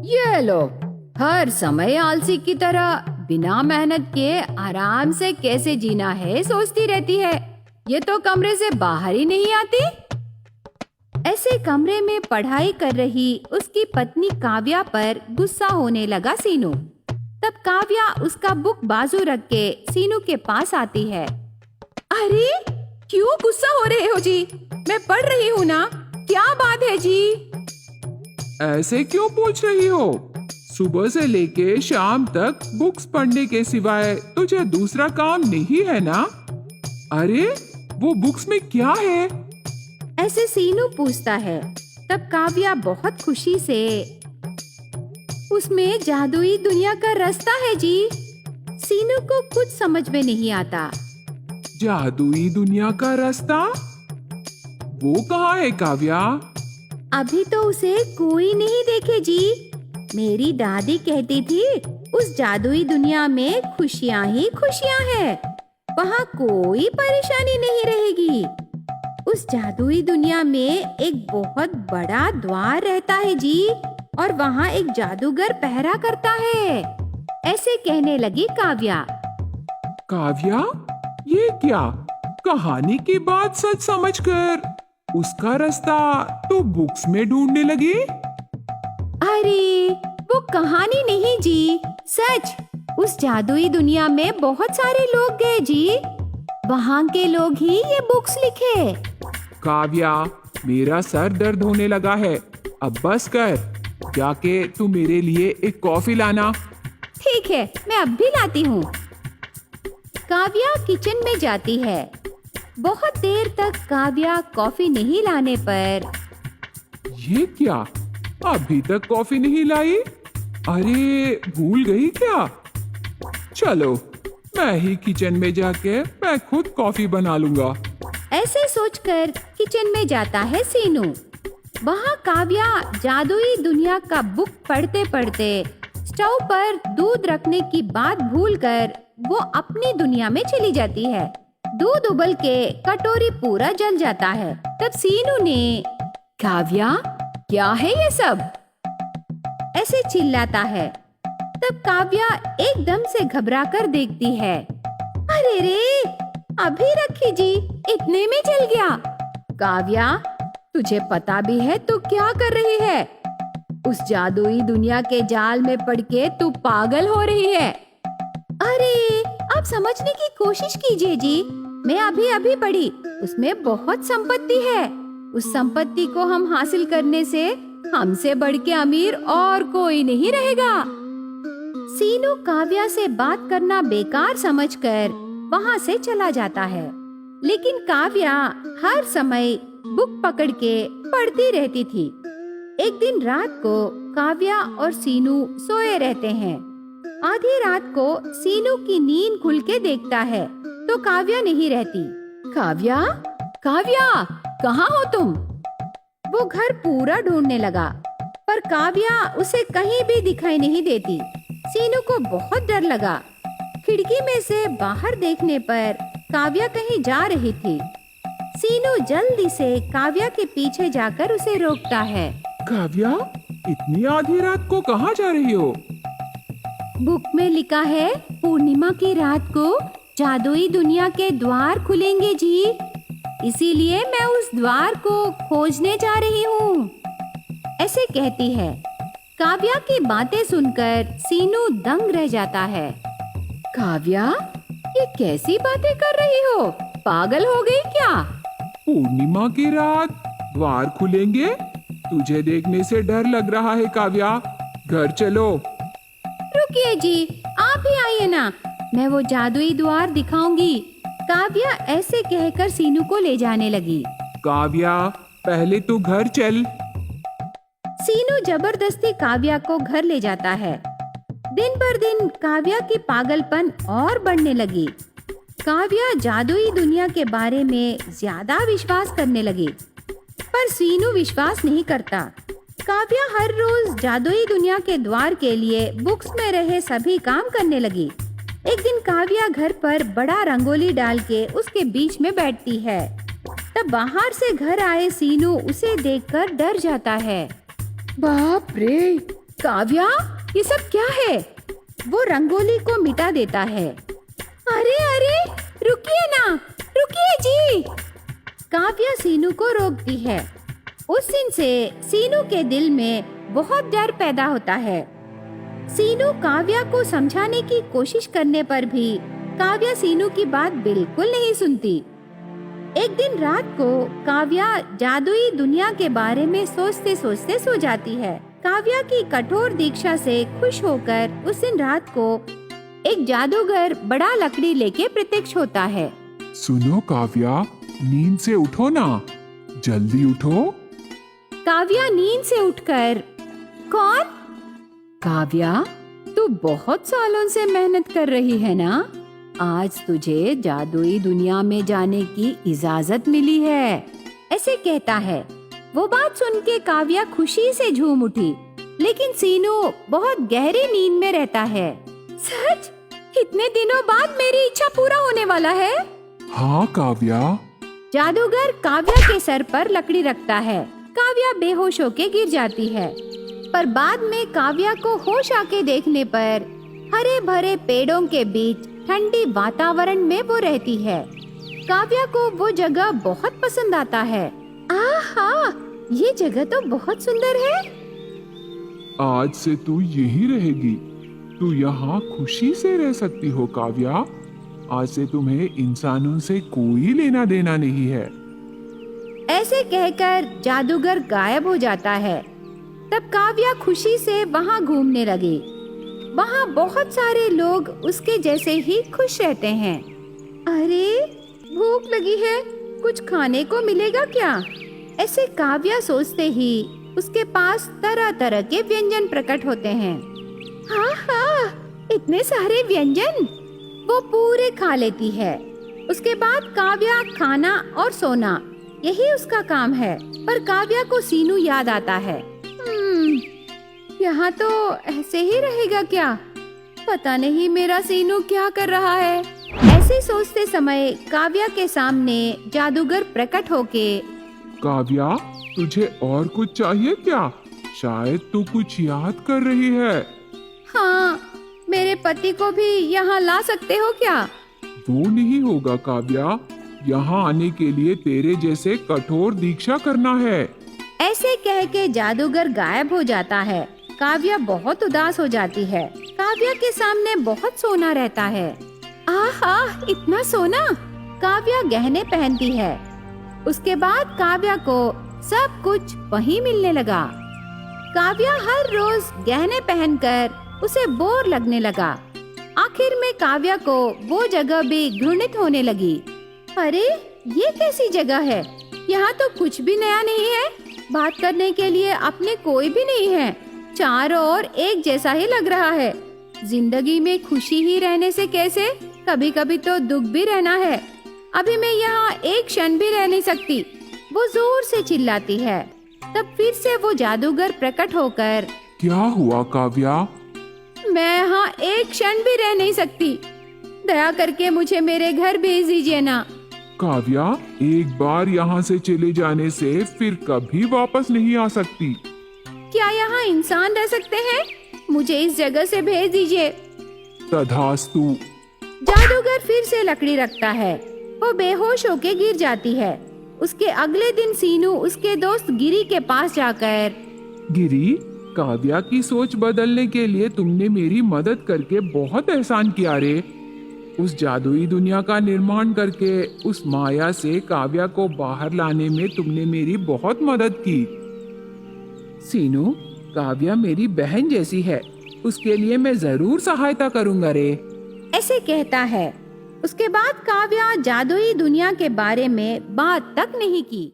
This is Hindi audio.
ये लो, हर समय आलसी की तरह बिना मेहनत के आराम से कैसे जीना है सोचती रहती है। ये तो कमरे से बाहर ही नहीं आती। ऐसे कमरे में पढ़ाई कर रही उसकी पत्नी काव्या पर गुस्सा होने लगा सीनू। तब काव्या उसका बुक बाजू रख के सीनू के पास आती है। अरे क्यों गुस्सा हो रहे हो जी? मैं पढ़ रही हूँ ना, क्या बात है जी? ऐसे क्यों पूछ रही हो? सुबह से लेके शाम तक बुक्स पढ़ने के सिवाय तुझे दूसरा काम नहीं है ना? अरे वो बुक्स में क्या है? ऐसे सीनू पूछता है। तब काव्या बहुत खुशी से, उसमें जादुई दुनिया का रास्ता है जी। सीनू को कुछ समझ में नहीं आता। जादुई दुनिया का रास्ता? वो कहाँ है काव्या? अभी तो उसे कोई नहीं देखे जी। मेरी दादी कहती थी उस जादुई दुनिया में खुशियाँ ही खुशियाँ हैं। वहाँ कोई परेशानी नहीं रहेगी। उस जादुई दुनिया में एक बहुत बड़ा द्वार रहता है जी, और वहाँ एक जादूगर पहरा करता है। ऐसे कहने लगी काव्या। काव्या, ये क्या? कहानी की बात सच समझकर उसका रास्ता तो बुक्स में ढूंढने लगी? अरे वो कहानी नहीं जी, सच। उस जादुई दुनिया में बहुत सारे लोग गए जी। वहाँ के लोग ही ये बुक्स लिखे। काव्या, मेरा सर दर्द होने लगा है। अब बस कर, जाके तू मेरे लिए एक कॉफी लाना। ठीक है, मैं अब भी लाती हूँ। काव्या किचन में जाती है। बहुत देर तक काव्या कॉफी नहीं लाने पर, ये क्या? अभी तक कॉफी नहीं लाई? अरे भूल गई क्या? चलो मैं ही किचन में जाके मैं खुद कॉफी बना लूंगा। ऐसे सोचकर किचन में जाता है सीनू। वहाँ काव्या जादुई दुनिया का बुक पढ़ते पढ़ते स्टोव पर दूध रखने की बात भूलकर वो अपनी दुनिया में चली जाती है। दूध उबल के कटोरी पूरा जल जाता है। तब सीनू ने, काव्या क्या है ये सब? ऐसे चिल्लाता है। तब काव्या एकदम से घबरा कर देखती है। अरे रे, अभी रखी जी, इतने में जल गया। काव्या, तुझे पता भी है तू क्या कर रही है? उस जादुई दुनिया के जाल में पड़ के तू पागल हो रही है। अरे आप समझने की कोशिश कीजिए जी। मैं अभी अभी पढ़ी, उसमें बहुत संपत्ति है। उस संपत्ति को हम हासिल करने से हमसे बढ़ के अमीर और कोई नहीं रहेगा। सीनू काव्या से बात करना बेकार समझकर वहाँ से चला जाता है। लेकिन काव्या हर समय बुक पकड़ के पढ़ती रहती थी। एक दिन रात को काव्या और सीनू सोए रहते हैं। आधी रात को सीनू की नींद खुल के देखता है तो काव्या नहीं रहती। काव्या, काव्या, कहाँ हो तुम? वो घर पूरा ढूंढने लगा, पर काव्या उसे कहीं भी दिखाई नहीं देती। सीनू को बहुत डर लगा। खिड़की में से बाहर देखने पर काव्या कहीं जा रही थी। सीनू जल्दी से काव्या के पीछे जाकर उसे रोकता है। काव्या, इतनी आधी रात को कहाँ जा रही हो? बुक में लिखा है पूर्णिमा की रात को जादुई दुनिया के द्वार खुलेंगे जी, इसीलिए मैं उस द्वार को खोजने जा रही हूँ। ऐसे कहती है। काव्या की बातें सुनकर सीनू दंग रह जाता है। काव्या, ये कैसी बातें कर रही हो? पागल हो गई क्या? पूर्णिमा की रात द्वार खुलेंगे? तुझे देखने से डर लग रहा है काव्या, घर चलो। रुकिए जी, आप ही आइए ना, मैं वो जादुई द्वार दिखाऊंगी। काव्या ऐसे कहकर सीनू को ले जाने लगी। काव्या, पहले तू घर चल। सीनू जबरदस्ती काव्या को घर ले जाता है। दिन पर दिन काव्या की पागलपन और बढ़ने लगी। काव्या जादुई दुनिया के बारे में ज्यादा विश्वास करने लगी, पर सीनू विश्वास नहीं करता। काव्या हर रोज जादुई दुनिया के द्वार के लिए बुक्स में रहे सभी काम करने लगी। एक दिन काव्या घर पर बड़ा रंगोली डाल के उसके बीच में बैठती है। तब बाहर से घर आए सीनू उसे देखकर डर जाता है। बाप रे, काव्या, ये सब क्या है? वो रंगोली को मिटा देता है। अरे अरे, रुकिए ना, रुकिए जी। काव्या सीनू को रोकती है। उस दिन से सीनू के दिल में बहुत डर पैदा होता है। सीनू काव्या को समझाने की कोशिश करने पर भी काव्या सीनू की बात बिल्कुल नहीं सुनती। एक दिन रात को काव्या जादुई दुनिया के बारे में सोचते सोचते सो जाती है। काव्या की कठोर दीक्षा से खुश होकर उस दिन रात को एक जादूगर बड़ा लकड़ी लेके प्रत्यक्ष होता है। सुनो काव्या, नींद से उठो ना, जल्दी उठो। काव्या नींद से उठकर, कौन? काव्या, तू बहुत सालों से मेहनत कर रही है ना? आज तुझे जादुई दुनिया में जाने की इजाजत मिली है, ऐसे कहता है। वो बात सुन के काव्या खुशी से झूम उठी, लेकिन सीनू बहुत गहरी नींद में रहता है। सच? इतने दिनों बाद मेरी इच्छा पूरा होने वाला है? हाँ काव्या। जादूगर काव्या के सर पर लकड़ी रखता है। काव्या बेहोश होके गिर जाती है, पर बाद में काव्या को होश आके देखने पर हरे भरे पेड़ों के बीच ठंडी वातावरण में वो रहती है। काव्या को वो जगह बहुत पसंद आता है। आहा, ये जगह तो बहुत सुंदर है। आज से तू यही रहेगी। तू यहाँ खुशी से रह सकती हो काव्या। आज से तुम्हें इंसानों से कोई लेना देना नहीं है। ऐसे कहकर जादूगर गायब हो जाता है। तब काव्या खुशी से वहाँ घूमने लगी। वहाँ बहुत सारे लोग उसके जैसे ही खुश रहते हैं। अरे, भूख लगी है, कुछ खाने को मिलेगा क्या? ऐसे काव्या सोचते ही उसके पास तरह तरह के व्यंजन प्रकट होते हैं। हाँ हाँ, इतने सारे व्यंजन! वो पूरे खा लेती है। उसके बाद काव्या खाना और सोना, यही उसका काम है। पर काव्या को सीनू याद आता है। यहाँ तो ऐसे ही रहेगा क्या? पता नहीं मेरा सीनू क्या कर रहा है। ऐसे सोचते समय काव्या के सामने जादूगर प्रकट होके, काव्या, तुझे और कुछ चाहिए क्या? शायद तू कुछ याद कर रही है। हाँ, मेरे पति को भी यहाँ ला सकते हो क्या? वो नहीं होगा काव्या। यहाँ आने के लिए तेरे जैसे कठोर दीक्षा करना है। ऐसे कह के जादूगर गायब हो जाता है। काव्या बहुत उदास हो जाती है। काव्या के सामने बहुत सोना रहता है। आहा, इतना सोना! काव्या गहने पहनती है। उसके बाद काव्या को सब कुछ वहीं मिलने लगा। काव्या हर रोज गहने पहनकर उसे बोर लगने लगा। आखिर में काव्या को वो जगह भी घृणित होने लगी। अरे, ये कैसी जगह है? यहाँ तो कुछ भी नया नहीं है। बात करने के लिए अपने कोई भी नहीं है। चारों ओर एक जैसा ही लग रहा है। जिंदगी में खुशी ही रहने से कैसे, कभी कभी तो दुख भी रहना है। अभी मैं यहाँ एक क्षण भी रह नहीं सकती। वो जोर से चिल्लाती है। तब फिर से वो जादूगर प्रकट होकर, क्या हुआ काव्या? मैं यहाँ एक क्षण भी रह नहीं सकती। दया करके मुझे मेरे घर भेज दीजिए ना। काव्या, एक बार यहाँ से चले जाने से फिर कभी वापस नहीं आ सकती। क्या यहाँ इंसान रह सकते हैं? मुझे इस जगह से भेज दीजिए। तथास्तु। जादूगर फिर से लकड़ी रखता है। वो बेहोश होके गिर जाती है। उसके अगले दिन सीनू उसके दोस्त गिरी के पास जाकर, गिरी, काव्या की सोच बदलने के लिए तुमने मेरी मदद करके बहुत एहसान किया रे। उस जादुई दुनिया का निर्माण करके उस माया से काव्या को बाहर लाने में तुमने मेरी बहुत मदद की। सीनू, काव्या मेरी बहन जैसी है, उसके लिए मैं जरूर सहायता करूंगा रे। ऐसे कहता है। उसके बाद काव्या जादुई दुनिया के बारे में बात तक नहीं की।